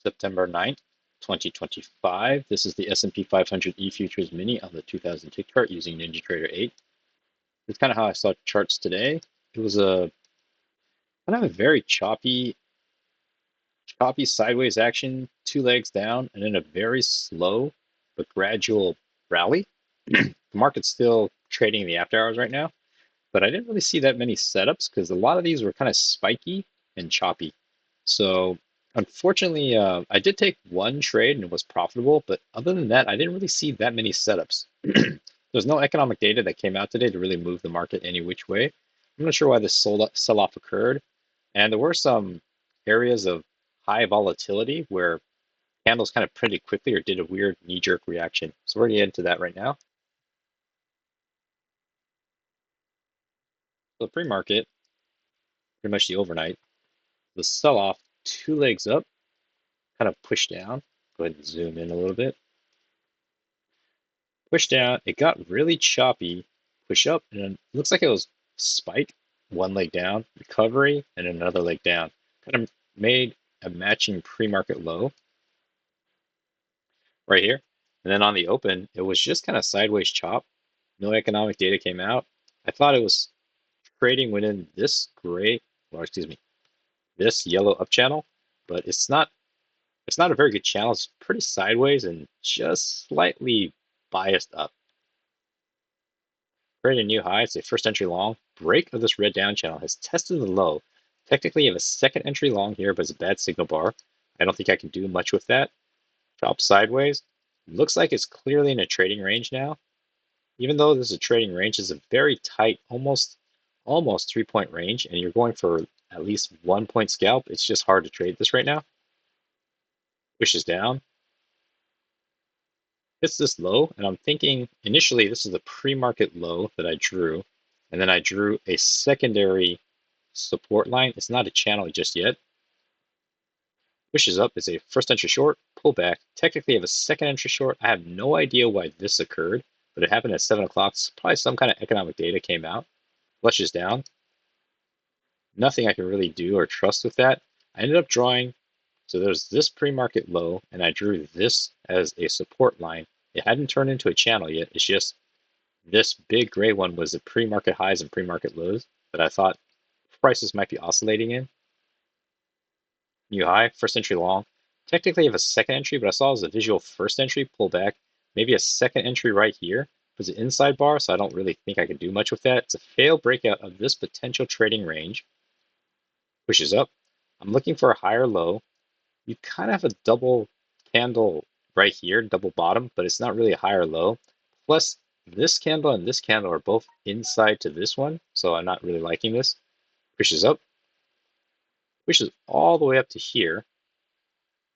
September 9th, 2025. This is the S&P 500 E-Futures Mini on the 2000 tick chart using NinjaTrader 8. It's kind of how I saw charts today. It was a kind of a very choppy sideways action, two legs down, and then a very slow but gradual rally. The market's still trading in the after hours right now, but I didn't really see that many setups because a lot of these were kind of spiky and choppy. So unfortunately, I did take one trade and it was profitable, but other than that, I didn't really see that many setups. There's no economic data that came out today to really move the market any which way. I'm not sure why this sell-off occurred, and there were some areas of high volatility where candles kind of printed quickly or did a weird knee-jerk reaction. So we're going to get into that right now. So the pre-market, pretty much the overnight, the sell-off, two legs up, kind of push down. Go ahead and zoom in a little bit. Push down, it got really choppy, push up, and then it looks like it was spike, one leg down, recovery, and another leg down. Kind of made a matching pre-market low right here. And then on the open, it was just kind of sideways chop. No economic data came out. I thought it was trading within this gray, or excuse me, this yellow up channel, but it's not a very good channel. It's pretty sideways and just slightly biased up. Create a new high. It's a first entry long. Break of this red down channel has tested the low. Technically, you have a second entry long here, but it's a bad signal bar. I don't think I can do much with that. Drop sideways. Looks like it's clearly in a trading range now. Even though this is a trading range, it's a very tight, almost 3-point range, and you're going for at least 1 point scalp. It's just hard to trade this right now. Pushes down. Hits this low, and I'm thinking initially this is the pre-market low that I drew, and then I drew a secondary support line. It's not a channel just yet. Pushes up. It's a first entry short, pull back. Technically I have a second entry short. I have no idea why this occurred, but it happened at 7 o'clock. Probably some kind of economic data came out. Flushes down. Nothing I can really do or trust with that. I ended up drawing, so there's this pre-market low, and I drew this as a support line. It hadn't turned into a channel yet. It's just this big gray one was the pre-market highs and pre-market lows that I thought prices might be oscillating in. New high, first entry long. Technically I have a second entry, but I saw it as a visual first entry, pull back. Maybe a second entry right here. It's an inside bar, so I don't really think I can do much with that. It's a failed breakout of this potential trading range. Pushes up. I'm looking for a higher low. You kind of have a double candle right here, double bottom, but it's not really a higher low. Plus, this candle and this candle are both inside to this one, so I'm not really liking this. Pushes up, pushes all the way up to here,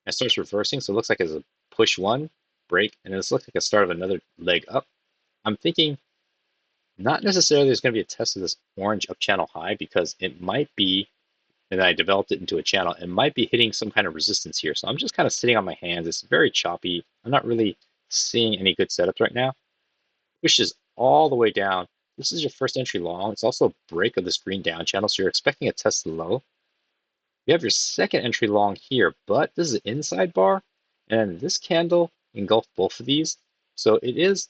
and starts reversing, so it looks like it's a push one, break, and this looks like a start of another leg up. I'm thinking not necessarily there's going to be a test of this orange up channel high because it might be, and I developed it into a channel, it might be hitting some kind of resistance here. So I'm just kind of sitting on my hands. It's very choppy. I'm not really seeing any good setups right now. Pushes all the way down. This is your first entry long. It's also a break of this green down channel, so you're expecting a test low. You have your second entry long here, but this is an inside bar, and this candle engulfed both of these. So it is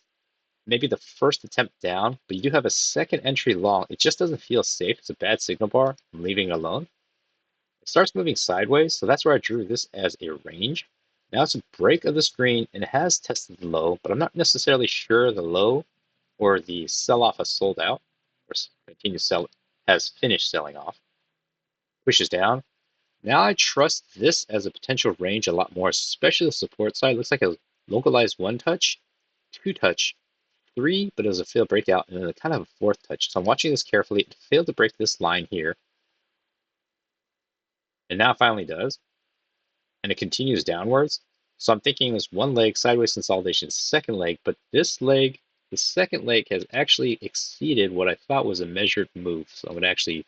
maybe the first attempt down, but you do have a second entry long. It just doesn't feel safe. It's a bad signal bar. I'm leaving it alone. It starts moving sideways, so that's where I drew this as a range. Now it's a break of the screen, and it has tested the low, but I'm not necessarily sure the low or the sell-off has sold out, or has finished selling off. Pushes down. Now I trust this as a potential range a lot more, especially the support side. It looks like a localized 1 touch, 2 touch, 3, but it was a failed breakout, and then kind of a 4th touch. So I'm watching this carefully. It failed to break this line here, and now it finally does, and it continues downwards. So I'm thinking this one leg sideways consolidation, second leg, but this leg, the second leg has actually exceeded what I thought was a measured move. So I'm going to actually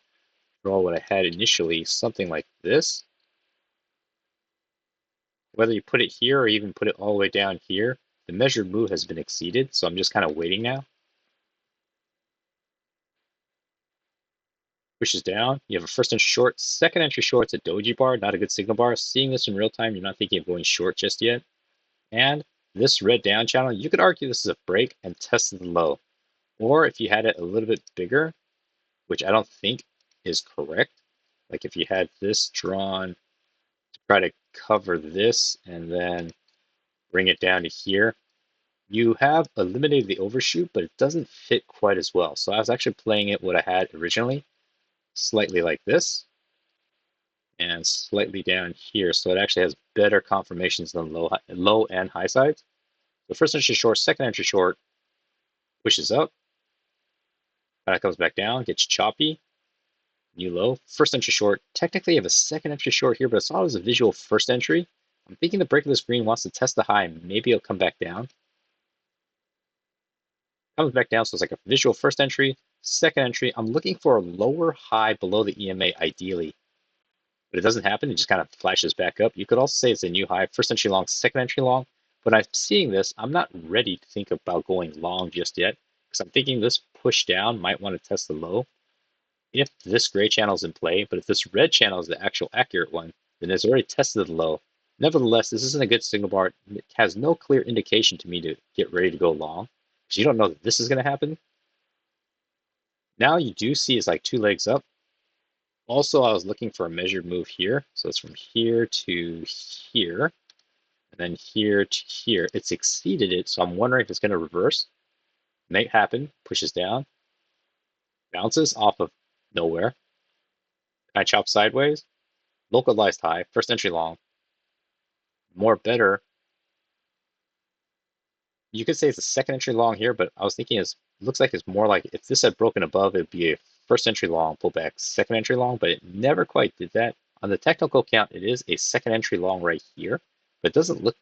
draw what I had initially, something like this. Whether you put it here or even put it all the way down here, the measured move has been exceeded. So I'm just kind of waiting now. pushes down. You have a first entry short, second entry short. It's a doji bar, not a good signal bar. Seeing this in real time, you're not thinking of going short just yet. And this red down channel, you could argue this is a break and tested the low. Or if you had it a little bit bigger, which I don't think is correct, like if you had this drawn to try to cover this and then bring it down to here, you have eliminated the overshoot, but it doesn't fit quite as well. So I was actually playing it what I had originally, slightly like this, and slightly down here. So it actually has better conformations than low and high sides. The first entry short, second entry short, pushes up, kind of comes back down, gets choppy, new low. First entry short, technically you have a second entry short here, but I saw it as a visual first entry. I'm thinking the break of this green wants to test the high, maybe it'll come back down. Comes back down, so it's like a visual first entry, second entry. I'm looking for a lower high below the EMA ideally, but it doesn't happen. It just kind of flashes back up. You could also say it's a new high, first entry long, second entry long. When I'm seeing this, I'm not ready to think about going long just yet, because I'm thinking this push down might want to test the low if this gray channel is in play. But if this red channel is the actual accurate one, then it's already tested the low. Nevertheless, this isn't a good signal bar. It has no clear indication to me to get ready to go long, because you don't know that this is going to happen. Now you do see it's like 2 legs up. Also, I was looking for a measured move here. So it's from here to here, and then here to here. It's exceeded it, so I'm wondering if it's going to reverse. Might happen, pushes down, bounces off of nowhere, kind of chops sideways, localized high, first entry long, more better. You could say it's a second entry long here, but I was thinking it looks like it's more like if this had broken above, it'd be a first entry long, pullback, second entry long, but it never quite did that. On the technical count, it is a second entry long right here, but it doesn't look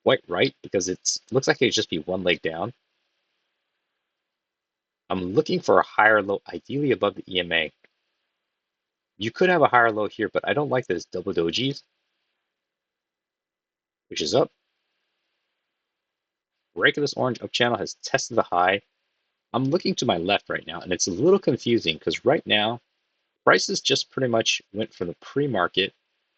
quite right because it looks like it would just be one leg down. I'm looking for a higher low, ideally above the EMA. You could have a higher low here, but I don't like this double dojis, which is up. Break of this orange up channel has tested the high. I'm looking to my left right now, and it's a little confusing because right now, prices just pretty much went from the pre-market,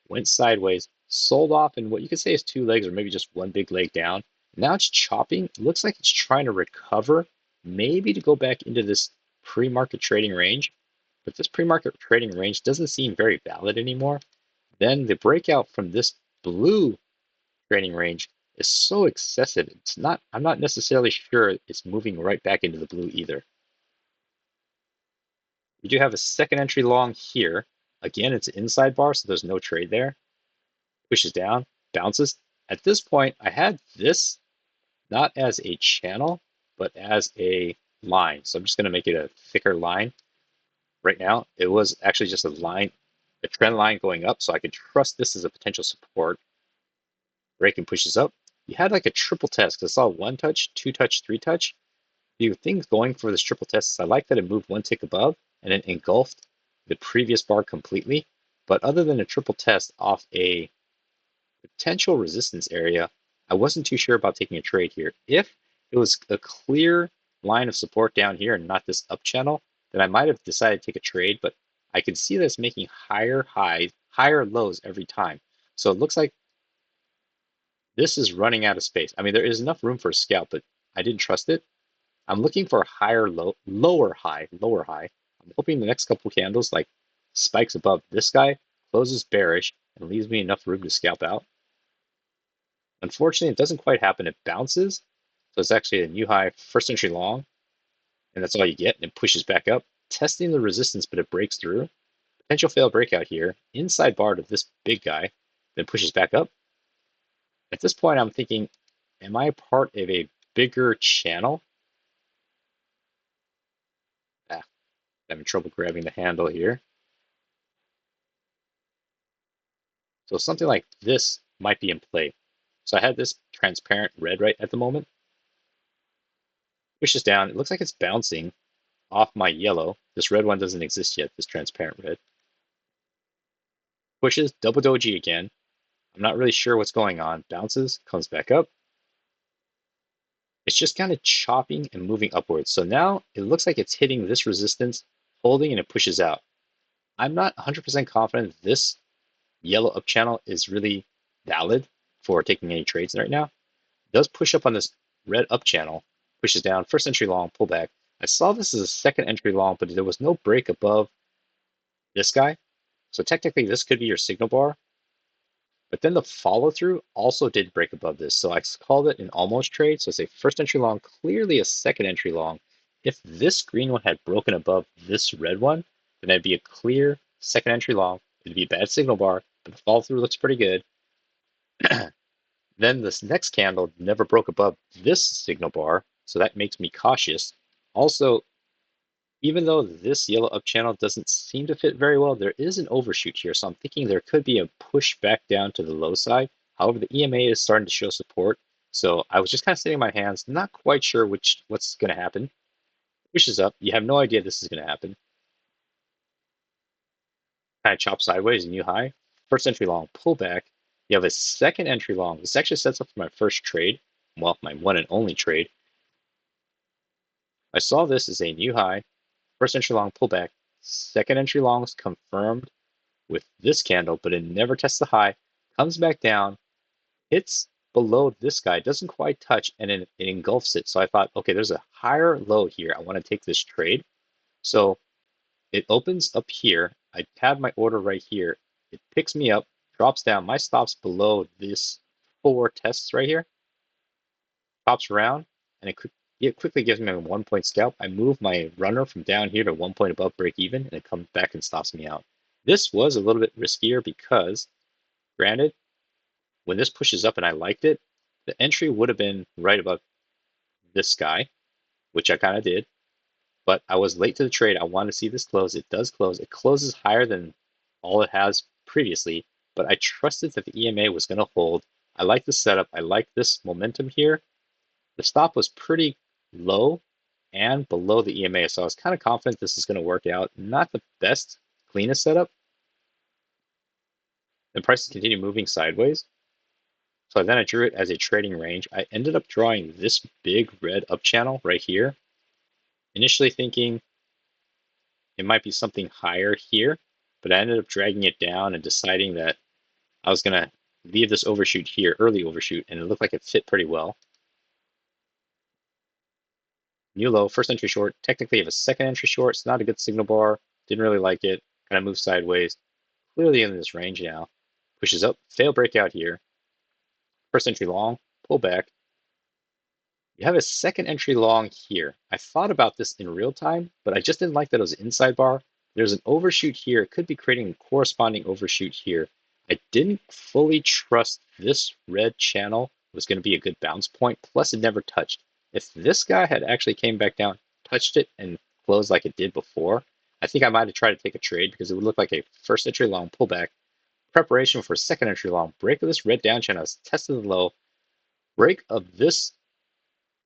went sideways, sold off in what you could say is 2 legs or maybe just one big leg down. Now it's chopping. It looks like it's trying to recover, maybe to go back into this pre-market trading range. But this pre-market trading range doesn't seem very valid anymore. Then the breakout from this blue trading range is so excessive. I'm not necessarily sure it's moving right back into the blue either. You do have a second entry long here. Again, it's an inside bar, so there's no trade there. Pushes down, bounces. At this point, I had this not as a channel, but as a line. So I'm just going to make it a thicker line. Right now, it was actually just a line, a trend line going up, so I could trust this as a potential support. Break and pushes up. You had like a triple test because I saw 1 touch, 2 touch, 3 touch. The things going for this triple test is I like that it moved 1 tick above and then engulfed the previous bar completely. But other than a triple test off a potential resistance area, I wasn't too sure about taking a trade here. If it was a clear line of support down here and not this up channel, then I might have decided to take a trade, but I could see that it's making higher highs, higher lows every time. So it looks like this is running out of space. I mean, there is enough room for a scalp, but I didn't trust it. I'm looking for a higher low, lower high. I'm hoping the next couple candles like spikes above this guy, closes bearish, and leaves me enough room to scalp out. Unfortunately, it doesn't quite happen. It bounces, so it's actually a new high, first entry long, and that's all you get, and it pushes back up, testing the resistance, but it breaks through. Potential fail breakout here, inside bar to this big guy, then pushes back up. At this point, I'm thinking, am I part of a bigger channel? Having trouble grabbing the handle here. So something like this might be in play. So I had this transparent red right at the moment. Pushes down. It looks like it's bouncing off my yellow. This red one doesn't exist yet, this transparent red. Pushes, double doji again. I'm not really sure what's going on. Bounces, comes back up. It's just kind of chopping and moving upwards. So now it looks like it's hitting this resistance, holding, and it pushes out. I'm not 100% confident this yellow up channel is really valid for taking any trades right now. It does push up on this red up channel, pushes down, first entry long, pullback. I saw this as a second entry long, but there was no break above this guy. So technically this could be your signal bar, but then the follow through also did break above this. So I called it an almost trade. So it's a first entry long, clearly a second entry long. If this green one had broken above this red one, then it'd be a clear second entry long. It'd be a bad signal bar, but the follow through looks pretty good. Then this next candle never broke above this signal bar, so that makes me cautious. Also, even though this yellow up channel doesn't seem to fit very well, there is an overshoot here, so I'm thinking there could be a push back down to the low side. However, the EMA is starting to show support, so I was just kind of sitting on my hands, not quite sure what's going to happen. Pushes up, you have no idea this is going to happen. Kind of chop sideways, new high. First entry long, pullback. You have a second entry long. This actually sets up for my first trade, well, my one and only trade. I saw this as a new high, first entry long pullback, second entry longs confirmed with this candle, but it never tests the high, comes back down, hits below this guy, doesn't quite touch, and then it engulfs it. So I thought, okay, there's a higher low here. I want to take this trade. So it opens up here. I have my order right here. It picks me up, drops down. My stop's below this 4 tests right here, pops around, and it quickly gives me a 1 point scalp. I move my runner from down here to 1 point above break even, and it comes back and stops me out. This was a little bit riskier because, granted, when this pushes up and I liked it, the entry would have been right above this guy, which I kind of did, but I was late to the trade. I wanted to see this close. It does close. It closes higher than all it has previously, but I trusted that the EMA was going to hold. I like the setup. I like this momentum here. The stop was pretty low and below the EMA, so I was kind of confident this is going to work out. Not the best, cleanest setup. The prices continue moving sideways. So then I drew it as a trading range. I ended up drawing this big red up channel right here. Initially thinking it might be something higher here, but I ended up dragging it down and deciding that I was going to leave this overshoot here, early overshoot, and it looked like it fit pretty well. New low, first entry short. Technically, you have a second entry short. It's not a good signal bar. Didn't really like it. Kind of moved sideways. Clearly in this range now. Pushes up, fail breakout here. First entry long, pull back. You have a second entry long here. I thought about this in real time, but I just didn't like that it was an inside bar. There's an overshoot here. It could be creating a corresponding overshoot here. I didn't fully trust this red channel was going to be a good bounce point. Plus, it never touched. If this guy had actually came back down, touched it, and closed like it did before, I think I might have tried to take a trade because it would look like a first entry long pullback. Preparation for a second entry long. Break of this red down channel has tested the low. Break of this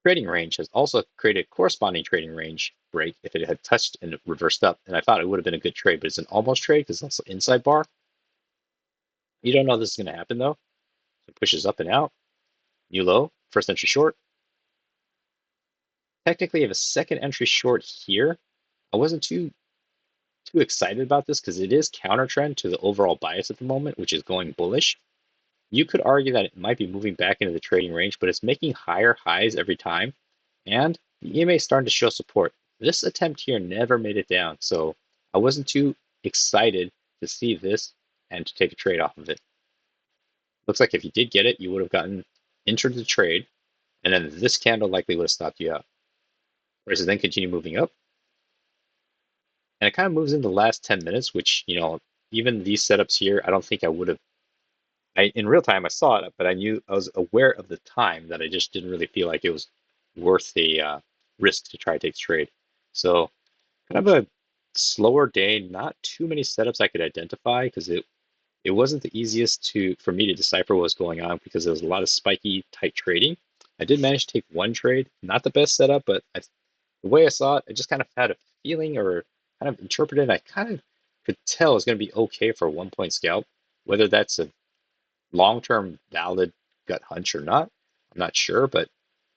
trading range has also created a corresponding trading range break if it had touched and reversed up. And I thought it would have been a good trade, but it's an almost trade because it's also inside bar. You don't know this is going to happen though. It pushes up and out. New low, first entry short. Technically, you have a second entry short here. I wasn't too excited about this because it is counter trend to the overall bias at the moment, which is going bullish. You could argue that it might be moving back into the trading range, but it's making higher highs every time. And the EMA is starting to show support. This attempt here never made it down, so I wasn't too excited to see this and to take a trade off of it. Looks like if you did get it, you would have gotten entered the trade, and then this candle likely would have stopped you out. Prices then continue moving up, and it kind of moves into the last 10 minutes, which, even these setups here, I don't think I would have. In real time, I saw it, but I was aware of the time that I just didn't really feel like it was worth the risk to try to take the trade. So kind of a slower day, not too many setups I could identify because it wasn't the easiest for me to decipher what was going on because there was a lot of spiky tight trading. I did manage to take one trade, not the best setup, but the way I saw it, I just kind of had a feeling or kind of interpreted. I kind of could tell it was going to be okay for a 1 point scalp, whether that's a long-term valid gut hunch or not, I'm not sure, but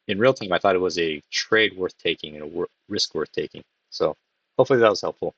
in real time, I thought it was a trade worth taking and a risk worth taking. So hopefully that was helpful.